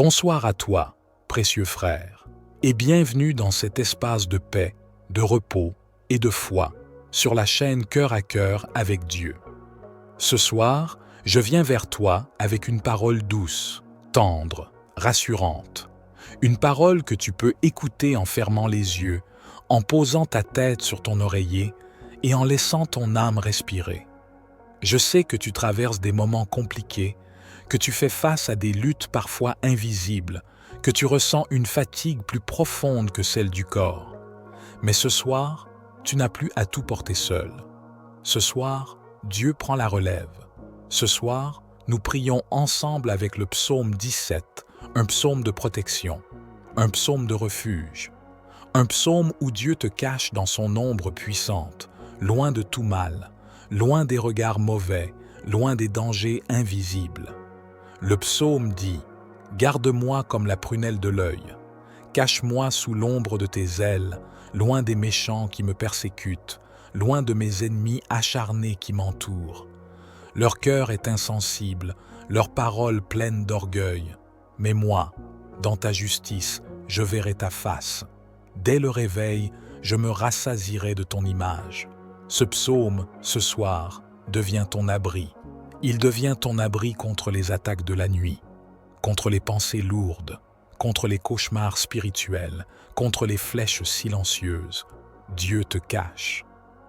Bonsoir à toi, précieux frère, et bienvenue dans cet espace de paix, de repos et de foi sur la chaîne Cœur à Cœur avec Dieu. Ce soir, je viens vers toi avec une parole douce, tendre, rassurante. Une parole que tu peux écouter en fermant les yeux, en posant ta tête sur ton oreiller et en laissant ton âme respirer. Je sais que tu traverses des moments compliqués, que tu fais face à des luttes parfois invisibles, que tu ressens une fatigue plus profonde que celle du corps. Mais ce soir, tu n'as plus à tout porter seul. Ce soir, Dieu prend la relève. Ce soir, nous prions ensemble avec le psaume 17, un psaume de protection, un psaume de refuge, un psaume où Dieu te cache dans son ombre puissante, loin de tout mal, loin des regards mauvais, loin des dangers invisibles. Le psaume dit « Garde-moi comme la prunelle de l'œil, cache-moi sous l'ombre de tes ailes, loin des méchants qui me persécutent, loin de mes ennemis acharnés qui m'entourent. Leur cœur est insensible, leurs paroles pleines d'orgueil. Mais moi, dans ta justice, je verrai ta face. Dès le réveil, je me rassasierai de ton image. » Ce psaume, ce soir, devient ton abri. Il devient ton abri contre les attaques de la nuit, contre les pensées lourdes, contre les cauchemars spirituels, contre les flèches silencieuses. Dieu te cache,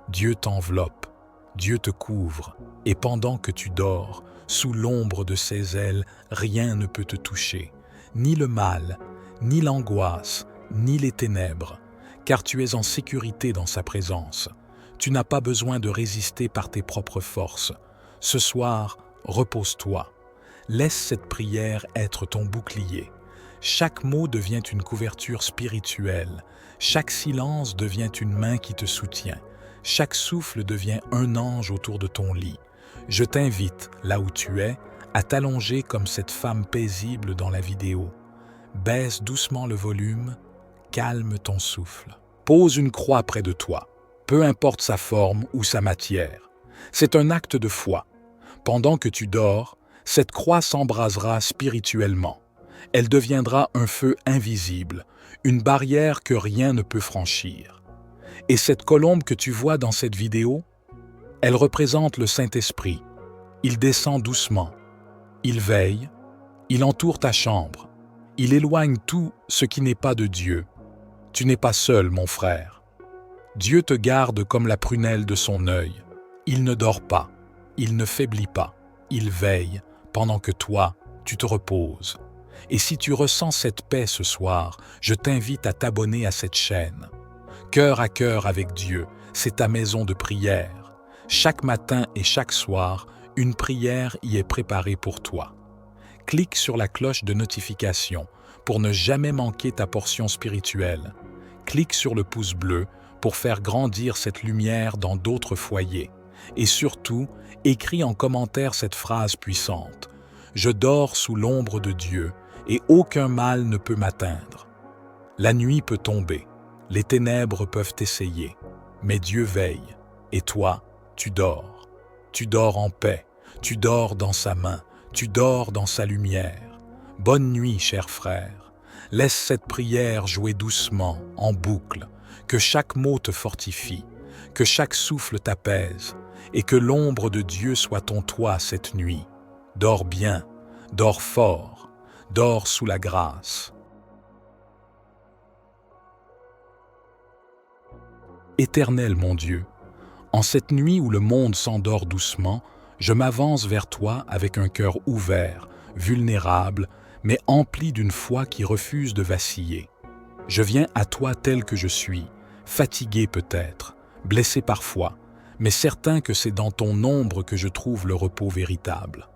Dieu t'enveloppe, Dieu te couvre, et pendant que tu dors, sous l'ombre de ses ailes, rien ne peut te toucher, ni le mal, ni l'angoisse, ni les ténèbres, car tu es en sécurité dans sa présence. Tu n'as pas besoin de résister par tes propres forces. Ce soir, repose-toi. Laisse cette prière être ton bouclier. Chaque mot devient une couverture spirituelle. Chaque silence devient une main qui te soutient. Chaque souffle devient un ange autour de ton lit. Je t'invite, là où tu es, à t'allonger comme cette femme paisible dans la vidéo. Baisse doucement le volume, calme ton souffle. Pose une croix près de toi, peu importe sa forme ou sa matière. C'est un acte de foi. Pendant que tu dors, cette croix s'embrasera spirituellement. Elle deviendra un feu invisible, une barrière que rien ne peut franchir. Et cette colombe que tu vois dans cette vidéo, elle représente le Saint-Esprit. Il descend doucement. Il veille. Il entoure ta chambre. Il éloigne tout ce qui n'est pas de Dieu. Tu n'es pas seul, mon frère. Dieu te garde comme la prunelle de son œil. Il ne dort pas. Il ne faiblit pas. Il veille pendant que toi, tu te reposes. Et si tu ressens cette paix ce soir, je t'invite à t'abonner à cette chaîne. Cœur à cœur avec Dieu, c'est ta maison de prière. Chaque matin et chaque soir, une prière y est préparée pour toi. Clique sur la cloche de notification pour ne jamais manquer ta portion spirituelle. Clique sur le pouce bleu pour faire grandir cette lumière dans d'autres foyers. Et surtout, écris en commentaire cette phrase puissante. Je dors sous l'ombre de Dieu et aucun mal ne peut m'atteindre. La nuit peut tomber, les ténèbres peuvent essayer, mais Dieu veille. Et toi, tu dors. Tu dors en paix, tu dors dans sa main, tu dors dans sa lumière. Bonne nuit, cher frère. Laisse cette prière jouer doucement, en boucle, que chaque mot te fortifie, que chaque souffle t'apaise, et que l'ombre de Dieu soit ton toit cette nuit. Dors bien, dors fort, dors sous la grâce. Éternel mon Dieu, en cette nuit où le monde s'endort doucement, je m'avance vers toi avec un cœur ouvert, vulnérable, mais empli d'une foi qui refuse de vaciller. Je viens à toi tel que je suis, fatigué peut-être, blessé parfois, mais certain que c'est dans ton ombre que je trouve le repos véritable.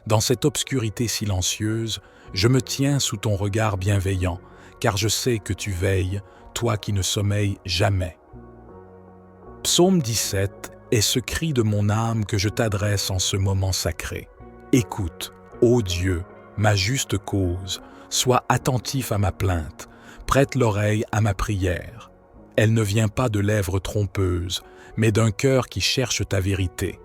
Dans cette obscurité silencieuse, je me tiens sous ton regard bienveillant, car je sais que tu veilles, toi qui ne sommeilles jamais. Psaume 17 est ce cri de mon âme que je t'adresse en ce moment sacré. Écoute, ô Dieu, ma juste cause, sois attentif à ma plainte, prête l'oreille à ma prière. Elle ne vient pas de lèvres trompeuses, mais d'un cœur qui cherche ta vérité.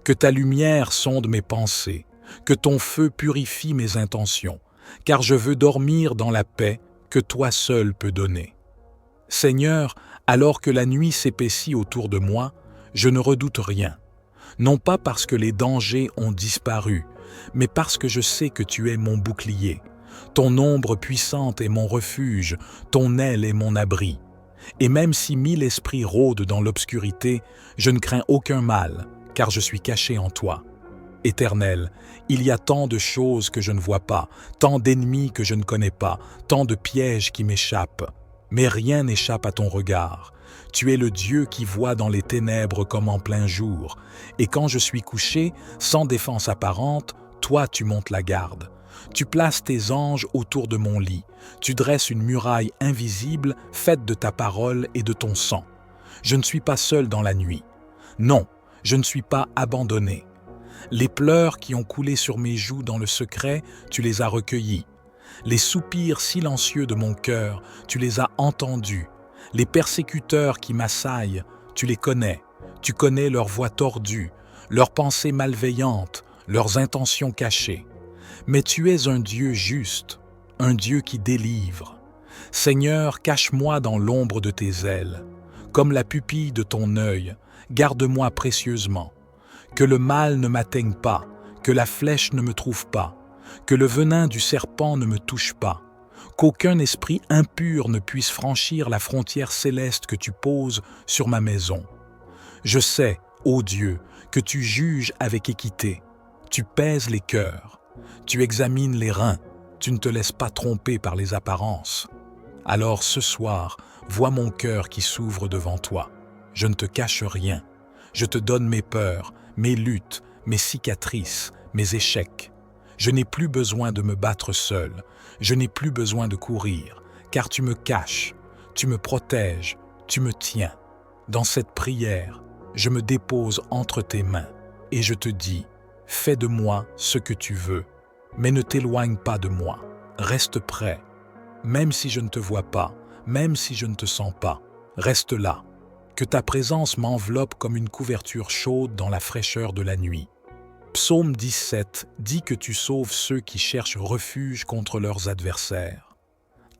Que ta lumière sonde mes pensées, que ton feu purifie mes intentions, car je veux dormir dans la paix que toi seul peux donner. Seigneur, alors que la nuit s'épaissit autour de moi, je ne redoute rien, non pas parce que les dangers ont disparu, mais parce que je sais que tu es mon bouclier. Ton ombre puissante est mon refuge, ton aile est mon abri. Et même si 1000 esprits rôdent dans l'obscurité, je ne crains aucun mal, car je suis caché en toi. Éternel, il y a tant de choses que je ne vois pas, tant d'ennemis que je ne connais pas, tant de pièges qui m'échappent. Mais rien n'échappe à ton regard. Tu es le Dieu qui voit dans les ténèbres comme en plein jour. Et quand je suis couché, sans défense apparente, toi tu montes la garde. Tu places tes anges autour de mon lit. Tu dresses une muraille invisible faite de ta parole et de ton sang. Je ne suis pas seul dans la nuit. Non, je ne suis pas abandonné. Les pleurs qui ont coulé sur mes joues dans le secret, tu les as recueillis. Les soupirs silencieux de mon cœur, tu les as entendus. Les persécuteurs qui m'assaillent, tu les connais. Tu connais leurs voix tordues, leurs pensées malveillantes, leurs intentions cachées. Mais tu es un Dieu juste, un Dieu qui délivre. Seigneur, cache-moi dans l'ombre de tes ailes. Comme la pupille de ton œil, garde-moi précieusement. Que le mal ne m'atteigne pas, que la flèche ne me trouve pas, que le venin du serpent ne me touche pas, qu'aucun esprit impur ne puisse franchir la frontière céleste que tu poses sur ma maison. Je sais, ô Dieu, que tu juges avec équité, tu pèses les cœurs, tu examines les reins, tu ne te laisses pas tromper par les apparences. Alors ce soir, vois mon cœur qui s'ouvre devant toi. Je ne te cache rien, je te donne mes peurs, mes luttes, mes cicatrices, mes échecs. Je n'ai plus besoin de me battre seul, je n'ai plus besoin de courir, car tu me caches, tu me protèges, tu me tiens. Dans cette prière, je me dépose entre tes mains et je te dis, fais de moi ce que tu veux, mais ne t'éloigne pas de moi, reste près. Même si je ne te vois pas, même si je ne te sens pas, reste là. Que ta présence m'enveloppe comme une couverture chaude dans la fraîcheur de la nuit. Psaume 17 dit que tu sauves ceux qui cherchent refuge contre leurs adversaires.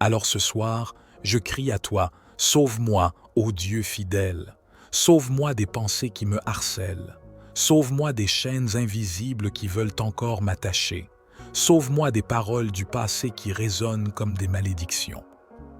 Alors ce soir, je crie à toi, sauve-moi, ô Dieu fidèle. Sauve-moi des pensées qui me harcèlent. Sauve-moi des chaînes invisibles qui veulent encore m'attacher. Sauve-moi des paroles du passé qui résonnent comme des malédictions.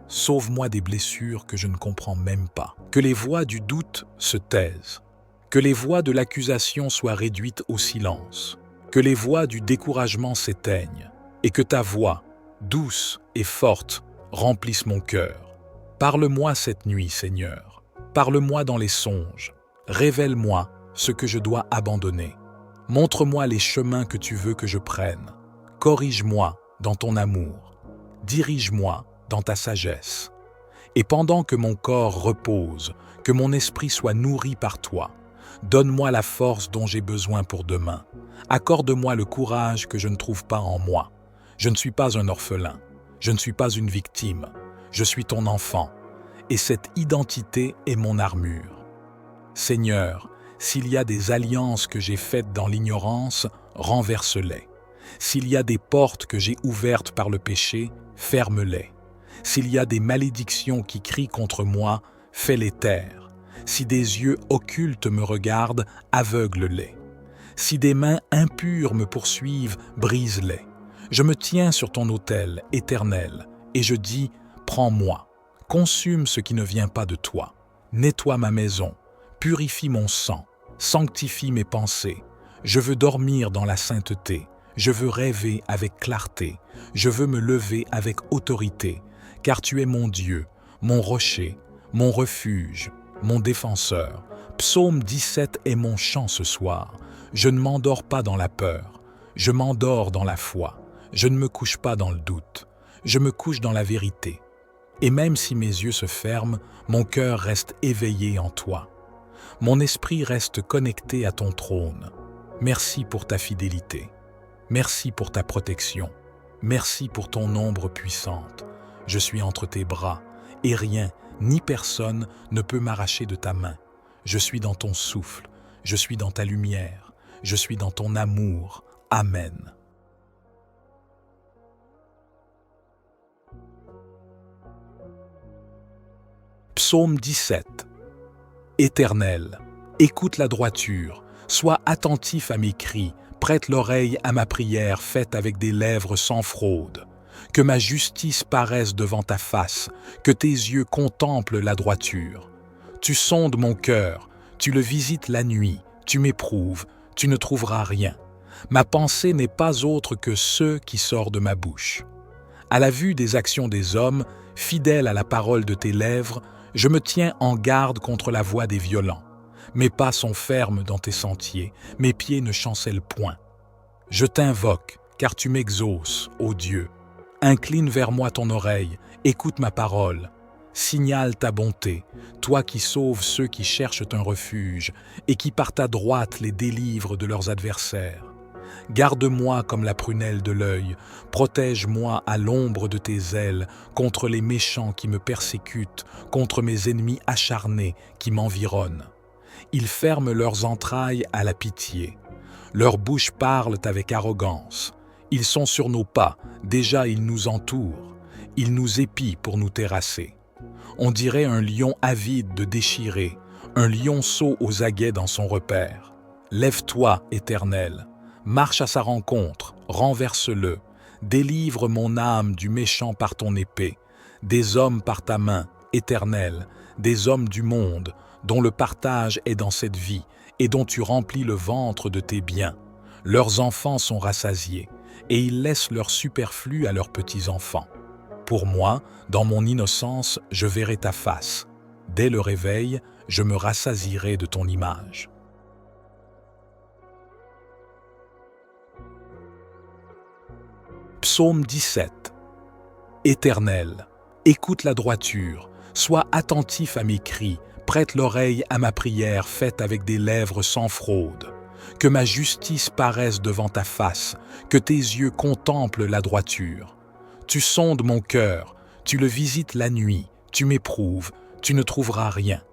Sauve-moi des blessures que je ne comprends même pas. Que les voix du doute se taisent. Que les voix de l'accusation soient réduites au silence. Que les voix du découragement s'éteignent. Et que ta voix, douce et forte, remplisse mon cœur. Parle-moi cette nuit, Seigneur. Parle-moi dans les songes. Révèle-moi ce que je dois abandonner. Montre-moi les chemins que tu veux que je prenne. Corrige-moi dans ton amour. Dirige-moi dans ta sagesse. Et pendant que mon corps repose, que mon esprit soit nourri par toi, donne-moi la force dont j'ai besoin pour demain. Accorde-moi le courage que je ne trouve pas en moi. Je ne suis pas un orphelin, je ne suis pas une victime, je suis ton enfant, et cette identité est mon armure. Seigneur, s'il y a des alliances que j'ai faites dans l'ignorance, renverse-les. S'il y a des portes que j'ai ouvertes par le péché, ferme-les. S'il y a des malédictions qui crient contre moi, fais-les taire. Si des yeux occultes me regardent, aveugle-les. Si des mains impures me poursuivent, brise-les. Je me tiens sur ton autel éternel, et je dis, prends-moi, consume ce qui ne vient pas de toi. Nettoie ma maison, purifie mon sang, sanctifie mes pensées. Je veux dormir dans la sainteté, je veux rêver avec clarté, je veux me lever avec autorité, car tu es mon Dieu, mon rocher, mon refuge, mon défenseur. Psaume 17 est mon chant ce soir. Je ne m'endors pas dans la peur, je m'endors dans la foi. Je ne me couche pas dans le doute, je me couche dans la vérité. Et même si mes yeux se ferment, mon cœur reste éveillé en toi. Mon esprit reste connecté à ton trône. Merci pour ta fidélité. Merci pour ta protection. Merci pour ton ombre puissante. Je suis entre tes bras, et rien, ni personne ne peut m'arracher de ta main. Je suis dans ton souffle, je suis dans ta lumière, je suis dans ton amour. Amen. Psaume 17. Éternel, écoute la droiture, sois attentif à mes cris, prête l'oreille à ma prière faite avec des lèvres sans fraude. Que ma justice paraisse devant ta face, que tes yeux contemplent la droiture. Tu sondes mon cœur, tu le visites la nuit, tu m'éprouves, tu ne trouveras rien. Ma pensée n'est pas autre que ce qui sort de ma bouche. À la vue des actions des hommes, fidèle à la parole de tes lèvres, je me tiens en garde contre la voie des violents. Mes pas sont fermes dans tes sentiers, mes pieds ne chancellent point. Je t'invoque, car tu m'exauces, ô Dieu. Incline vers moi ton oreille, écoute ma parole. Signale ta bonté, toi qui sauves ceux qui cherchent un refuge et qui par ta droite les délivres de leurs adversaires. Garde-moi comme la prunelle de l'œil, protège-moi à l'ombre de tes ailes contre les méchants qui me persécutent, contre mes ennemis acharnés qui m'environnent. Ils ferment leurs entrailles à la pitié. Leurs bouches parlent avec arrogance. Ils sont sur nos pas, déjà ils nous entourent. Ils nous épient pour nous terrasser. On dirait un lion avide de déchirer, un lionceau aux aguets dans son repère. Lève-toi, Éternel, marche à sa rencontre, renverse-le, délivre mon âme du méchant par ton épée, des hommes par ta main, Éternel, des hommes du monde, dont le partage est dans cette vie et dont tu remplis le ventre de tes biens. Leurs enfants sont rassasiés, et ils laissent leur superflu à leurs petits-enfants. Pour moi, dans mon innocence, je verrai ta face. Dès le réveil, je me rassasierai de ton image. Psaume 17. Éternel, écoute la droiture, sois attentif à mes cris, prête l'oreille à ma prière faite avec des lèvres sans fraude. Que ma justice paraisse devant ta face, que tes yeux contemplent la droiture. Tu sondes mon cœur, tu le visites la nuit, tu m'éprouves, tu ne trouveras rien.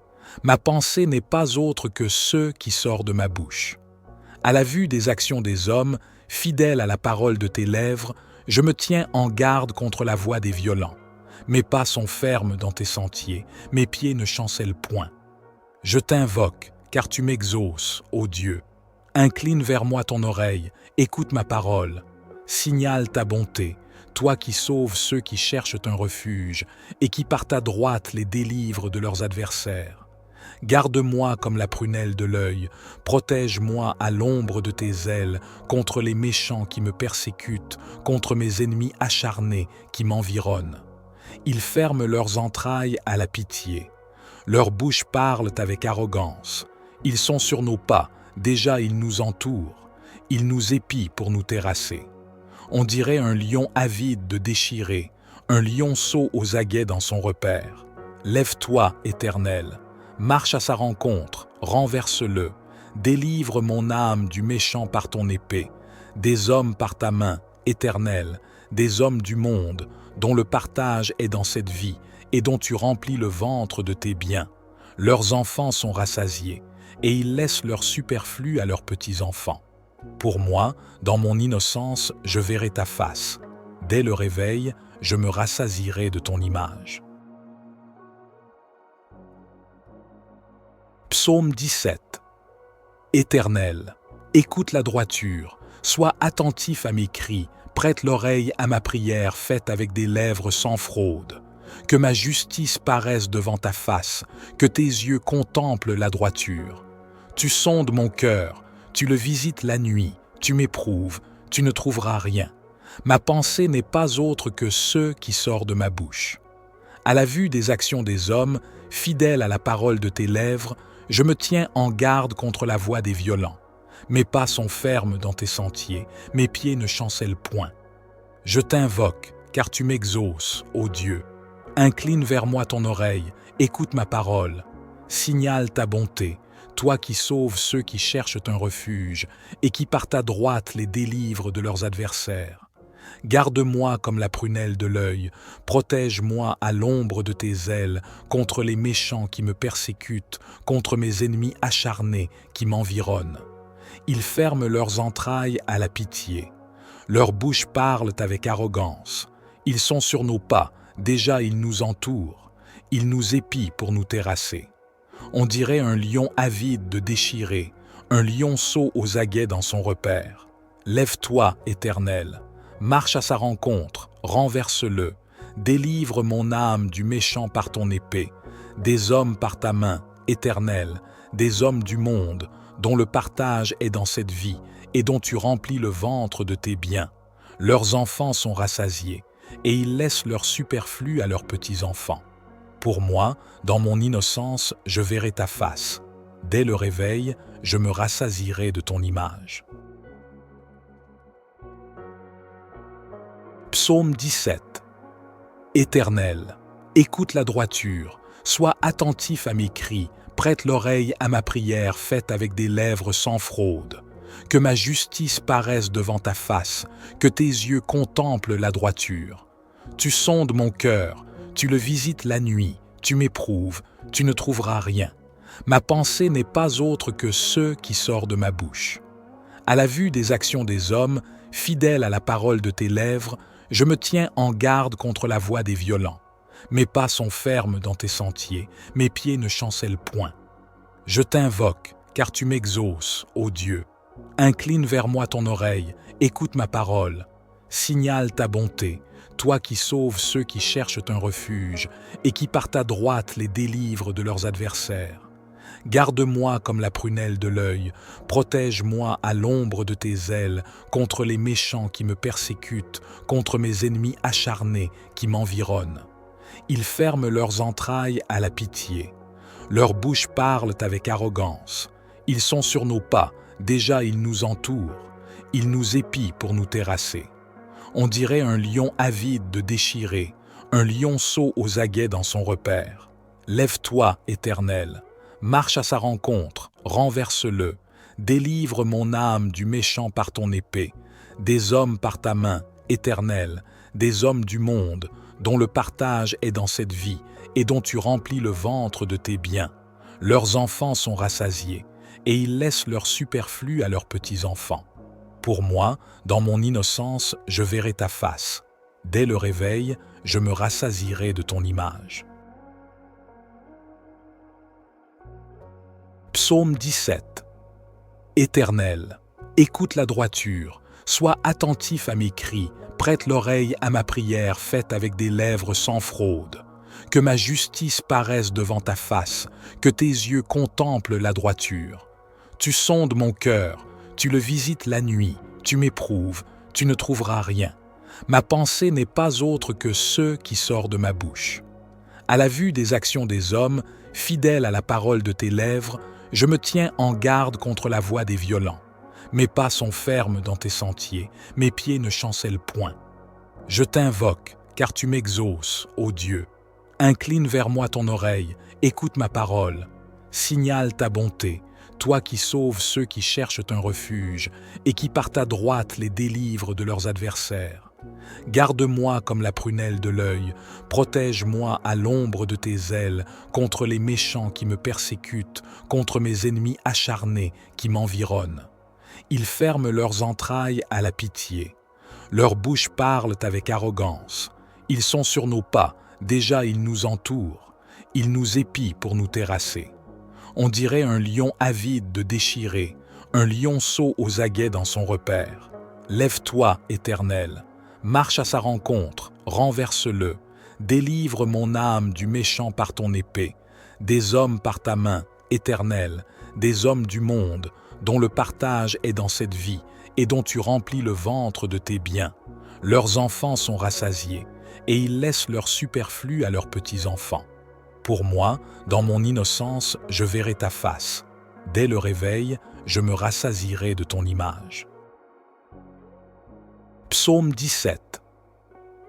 Ma pensée n'est pas autre que ce qui sort de ma bouche. À la vue des actions des hommes, fidèle à la parole de tes lèvres, je me tiens en garde contre la voie des violents. Mes pas sont fermes dans tes sentiers, mes pieds ne chancellent point. Je t'invoque, car tu m'exauces, ô Dieu. Incline vers moi ton oreille, écoute ma parole. Signale ta bonté, toi qui sauves ceux qui cherchent un refuge et qui par ta droite les délivres de leurs adversaires. Garde-moi comme la prunelle de l'œil, protège-moi à l'ombre de tes ailes contre les méchants qui me persécutent, contre mes ennemis acharnés qui m'environnent. Ils ferment leurs entrailles à la pitié. Leurs bouches parlent avec arrogance. Ils sont sur nos pas, déjà ils nous entourent. Ils nous épient pour nous terrasser. On dirait un lion avide de déchirer, un lionceau aux aguets dans son repère. Lève-toi, Éternel, marche à sa rencontre, renverse-le, délivre mon âme du méchant par ton épée, des hommes par ta main, Éternel, des hommes du monde, dont le partage est dans cette vie et dont tu remplis le ventre de tes biens. Leurs enfants sont rassasiés, et ils laissent leur superflu à leurs petits-enfants. Pour moi, dans mon innocence, je verrai ta face. Dès le réveil, je me rassasierai de ton image. Psaume 17. Éternel, écoute la droiture, sois attentif à mes cris, prête l'oreille à ma prière faite avec des lèvres sans fraude. Que ma justice paraisse devant ta face, que tes yeux contemplent la droiture. Tu sondes mon cœur, tu le visites la nuit, tu m'éprouves, tu ne trouveras rien. Ma pensée n'est pas autre que ce qui sort de ma bouche. À la vue des actions des hommes, fidèle à la parole de tes lèvres, je me tiens en garde contre la voie des violents. Mes pas sont fermes dans tes sentiers, mes pieds ne chancellent point. Je t'invoque, car tu m'exauces, ô Dieu. Incline vers moi ton oreille, écoute ma parole. Signale ta bonté, toi qui sauves ceux qui cherchent un refuge et qui par ta droite les délivres de leurs adversaires. Garde-moi comme la prunelle de l'œil, protège-moi à l'ombre de tes ailes contre les méchants qui me persécutent, contre mes ennemis acharnés qui m'environnent. Ils ferment leurs entrailles à la pitié. Leurs bouches parlent avec arrogance. Ils sont sur nos pas, déjà ils nous entourent. Ils nous épient pour nous terrasser. On dirait un lion avide de déchirer, un lionceau aux aguets dans son repère. Lève-toi, Éternel, marche à sa rencontre, renverse-le, délivre mon âme du méchant par ton épée, des hommes par ta main, Éternel, des hommes du monde, dont le partage est dans cette vie et dont tu remplis le ventre de tes biens. Leurs enfants sont rassasiés, et ils laissent leur superflu à leurs petits-enfants. Pour moi, dans mon innocence, je verrai ta face. Dès le réveil, je me rassasierai de ton image. Psaume 17. Éternel, écoute la droiture, sois attentif à mes cris, prête l'oreille à ma prière faite avec des lèvres sans fraude. Que ma justice paraisse devant ta face, que tes yeux contemplent la droiture. Tu sondes mon cœur, tu le visites la nuit, tu m'éprouves, tu ne trouveras rien. Ma pensée n'est pas autre que ce qui sort de ma bouche. À la vue des actions des hommes, fidèle à la parole de tes lèvres, je me tiens en garde contre la voix des violents. Mes pas sont fermes dans tes sentiers, mes pieds ne chancellent point. Je t'invoque, car tu m'exauces, ô Dieu. Incline vers moi ton oreille, écoute ma parole. Signale ta bonté, toi qui sauves ceux qui cherchent un refuge et qui par ta droite les délivres de leurs adversaires. Garde-moi comme la prunelle de l'œil, protège-moi à l'ombre de tes ailes contre les méchants qui me persécutent, contre mes ennemis acharnés qui m'environnent. Ils ferment leurs entrailles à la pitié. Leurs bouches parlent avec arrogance. Ils sont sur nos pas, déjà ils nous entourent. Ils nous épient pour nous terrasser. On dirait un lion avide de déchirer, un lionceau aux aguets dans son repère. Lève-toi, Éternel, marche à sa rencontre, renverse-le, délivre mon âme du méchant par ton épée, des hommes par ta main, Éternel, des hommes du monde, dont le partage est dans cette vie et dont tu remplis le ventre de tes biens. Leurs enfants sont rassasiés, et ils laissent leur superflu à leurs petits-enfants. Pour moi, dans mon innocence, je verrai ta face. Dès le réveil, je me rassasierai de ton image. Psaume 17. Éternel, écoute la droiture, sois attentif à mes cris, prête l'oreille à ma prière faite avec des lèvres sans fraude. Que ma justice paraisse devant ta face, que tes yeux contemplent la droiture. Tu sondes mon cœur, tu le visites la nuit, tu m'éprouves, tu ne trouveras rien. Ma pensée n'est pas autre que ce qui sort de ma bouche. À la vue des actions des hommes, fidèle à la parole de tes lèvres, je me tiens en garde contre la voix des violents. Mes pas sont fermes dans tes sentiers, mes pieds ne chancellent point. Je t'invoque, car tu m'exauces, ô Dieu. Incline vers moi ton oreille, écoute ma parole. Signale ta bonté, toi qui sauves ceux qui cherchent un refuge et qui par ta droite les délivres de leurs adversaires. Garde-moi comme la prunelle de l'œil, protège-moi à l'ombre de tes ailes contre les méchants qui me persécutent, contre mes ennemis acharnés qui m'environnent. Ils ferment leurs entrailles à la pitié. Leurs bouches parlent avec arrogance. Ils sont sur nos pas, déjà ils nous entourent. Ils nous épient pour nous terrasser. On dirait un lion avide de déchirer, un lionceau aux aguets dans son repère. Lève-toi, Éternel, marche à sa rencontre, renverse-le, délivre mon âme du méchant par ton épée, des hommes par ta main, Éternel, des hommes du monde, dont le partage est dans cette vie et dont tu remplis le ventre de tes biens. Leurs enfants sont rassasiés, et ils laissent leur superflu à leurs petits-enfants. Pour moi, dans mon innocence, je verrai ta face. Dès le réveil, je me rassasierai de ton image. Psaume 17.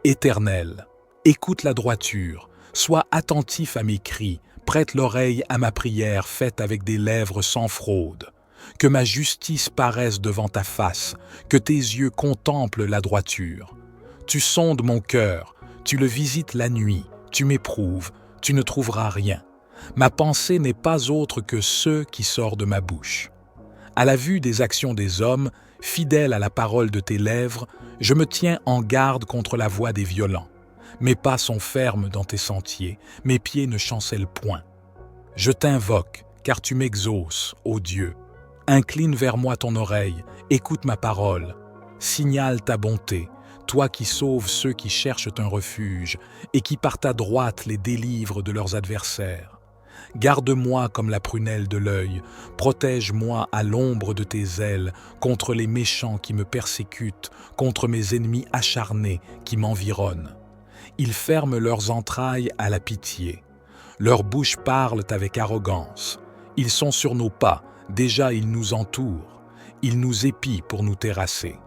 Éternel, écoute la droiture, sois attentif à mes cris, prête l'oreille à ma prière faite avec des lèvres sans fraude. Que ma justice paraisse devant ta face, que tes yeux contemplent la droiture. Tu sondes mon cœur, tu le visites la nuit, tu m'éprouves, tu ne trouveras rien. Ma pensée n'est pas autre que ce qui sort de ma bouche. À la vue des actions des hommes, fidèle à la parole de tes lèvres, je me tiens en garde contre la voix des violents. Mes pas sont fermes dans tes sentiers, mes pieds ne chancellent point. Je t'invoque, car tu m'exauces, ô Dieu. Incline vers moi ton oreille, écoute ma parole. Signale ta bonté, toi qui sauves ceux qui cherchent un refuge et qui par ta droite les délivres de leurs adversaires. Garde-moi comme la prunelle de l'œil, protège-moi à l'ombre de tes ailes contre les méchants qui me persécutent, contre mes ennemis acharnés qui m'environnent. Ils ferment leurs entrailles à la pitié. Leurs bouches parlent avec arrogance. Ils sont sur nos pas, déjà ils nous entourent. Ils nous épient pour nous terrasser.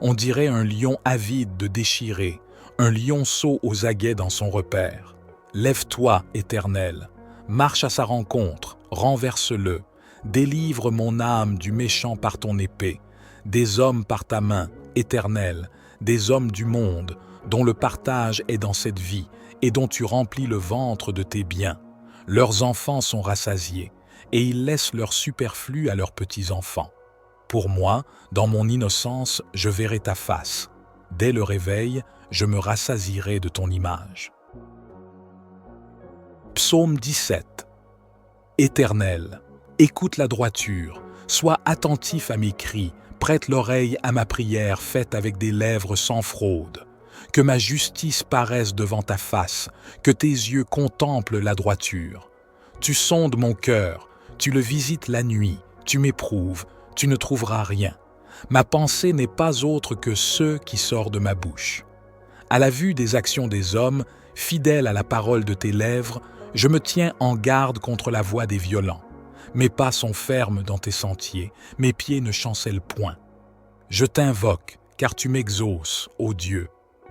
On dirait un lion avide de déchirer, un lionceau aux aguets dans son repère. Lève-toi, Éternel, marche à sa rencontre, renverse-le, délivre mon âme du méchant par ton épée, des hommes par ta main, Éternel, des hommes du monde, dont le partage est dans cette vie et dont tu remplis le ventre de tes biens. Leurs enfants sont rassasiés, et ils laissent leur superflu à leurs petits-enfants. Pour moi, dans mon innocence, je verrai ta face. Dès le réveil, je me rassasierai de ton image. Psaume 17. Éternel, écoute la droiture, sois attentif à mes cris, prête l'oreille à ma prière faite avec des lèvres sans fraude. Que ma justice paraisse devant ta face, que tes yeux contemplent la droiture. Tu sondes mon cœur, tu le visites la nuit, tu m'éprouves, tu ne trouveras rien. Ma pensée n'est pas autre que ce qui sort de ma bouche. À la vue des actions des hommes, fidèle à la parole de tes lèvres, je me tiens en garde contre la voix des violents. Mes pas sont fermes dans tes sentiers, mes pieds ne chancellent point. Je t'invoque, car tu m'exauces, ô Dieu.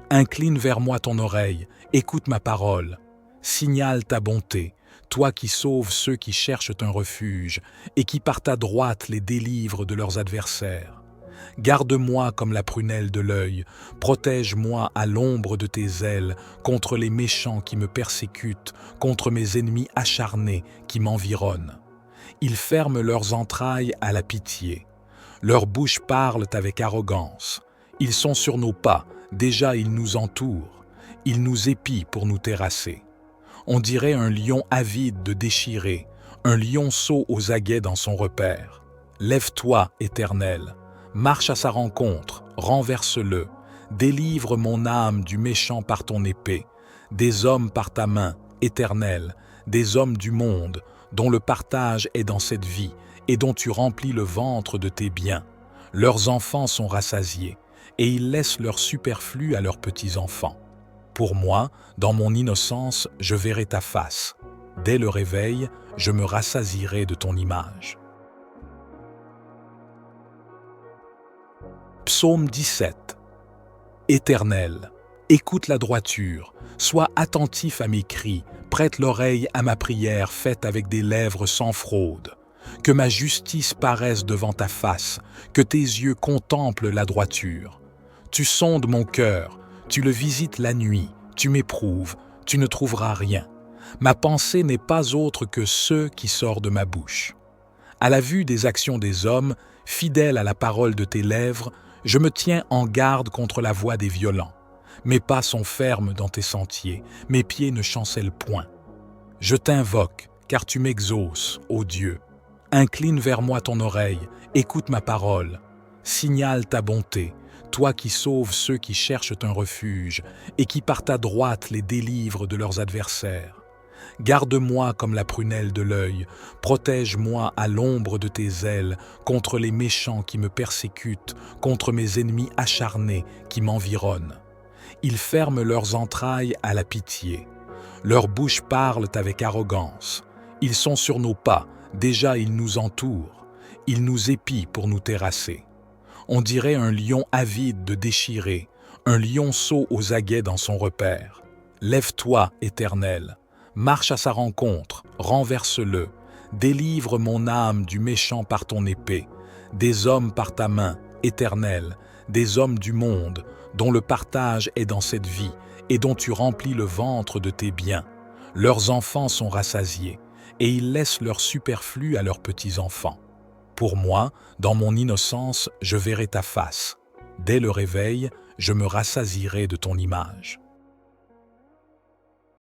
Incline vers moi ton oreille, écoute ma parole. Signale ta bonté, toi qui sauves ceux qui cherchent un refuge et qui par ta droite les délivres de leurs adversaires. Garde-moi comme la prunelle de l'œil, protège-moi à l'ombre de tes ailes contre les méchants qui me persécutent, contre mes ennemis acharnés qui m'environnent. Ils ferment leurs entrailles à la pitié. Leurs bouches parlent avec arrogance. Ils sont sur nos pas, déjà ils nous entourent. Ils nous épient pour nous terrasser. On dirait un lion avide de déchirer, un lionceau aux aguets dans son repère. Lève-toi, Éternel, marche à sa rencontre, renverse-le, délivre mon âme du méchant par ton épée, des hommes par ta main, Éternel, des hommes du monde, dont le partage est dans cette vie et dont tu remplis le ventre de tes biens. Leurs enfants sont rassasiés, et ils laissent leur superflu à leurs petits-enfants. Pour moi, dans mon innocence, je verrai ta face. Dès le réveil, je me rassasierai de ton image. Psaume 17. Éternel, écoute la droiture, sois attentif à mes cris, prête l'oreille à ma prière faite avec des lèvres sans fraude. Que ma justice paraisse devant ta face, que tes yeux contemplent la droiture. Tu sondes mon cœur, tu le visites la nuit, tu m'éprouves, tu ne trouveras rien. Ma pensée n'est pas autre que ce qui sort de ma bouche. À la vue des actions des hommes, fidèle à la parole de tes lèvres, je me tiens en garde contre la voix des violents. Mes pas sont fermes dans tes sentiers, mes pieds ne chancellent point. Je t'invoque, car tu m'exauces, ô Dieu. Incline vers moi ton oreille, écoute ma parole. Signale ta bonté, toi qui sauves ceux qui cherchent un refuge et qui par ta droite les délivres de leurs adversaires. Garde-moi comme la prunelle de l'œil, protège-moi à l'ombre de tes ailes contre les méchants qui me persécutent, contre mes ennemis acharnés qui m'environnent. Ils ferment leurs entrailles à la pitié. Leurs bouches parlent avec arrogance. Ils sont sur nos pas, déjà ils nous entourent. Ils nous épient pour nous terrasser. On dirait un lion avide de déchirer, un lionceau aux aguets dans son repère. Lève-toi, Éternel, marche à sa rencontre, renverse-le, délivre mon âme du méchant par ton épée, des hommes par ta main, Éternel, des hommes du monde, dont le partage est dans cette vie et dont tu remplis le ventre de tes biens. Leurs enfants sont rassasiés, et ils laissent leur superflu à leurs petits-enfants. Pour moi, dans mon innocence, je verrai ta face. Dès le réveil, je me rassasierai de ton image.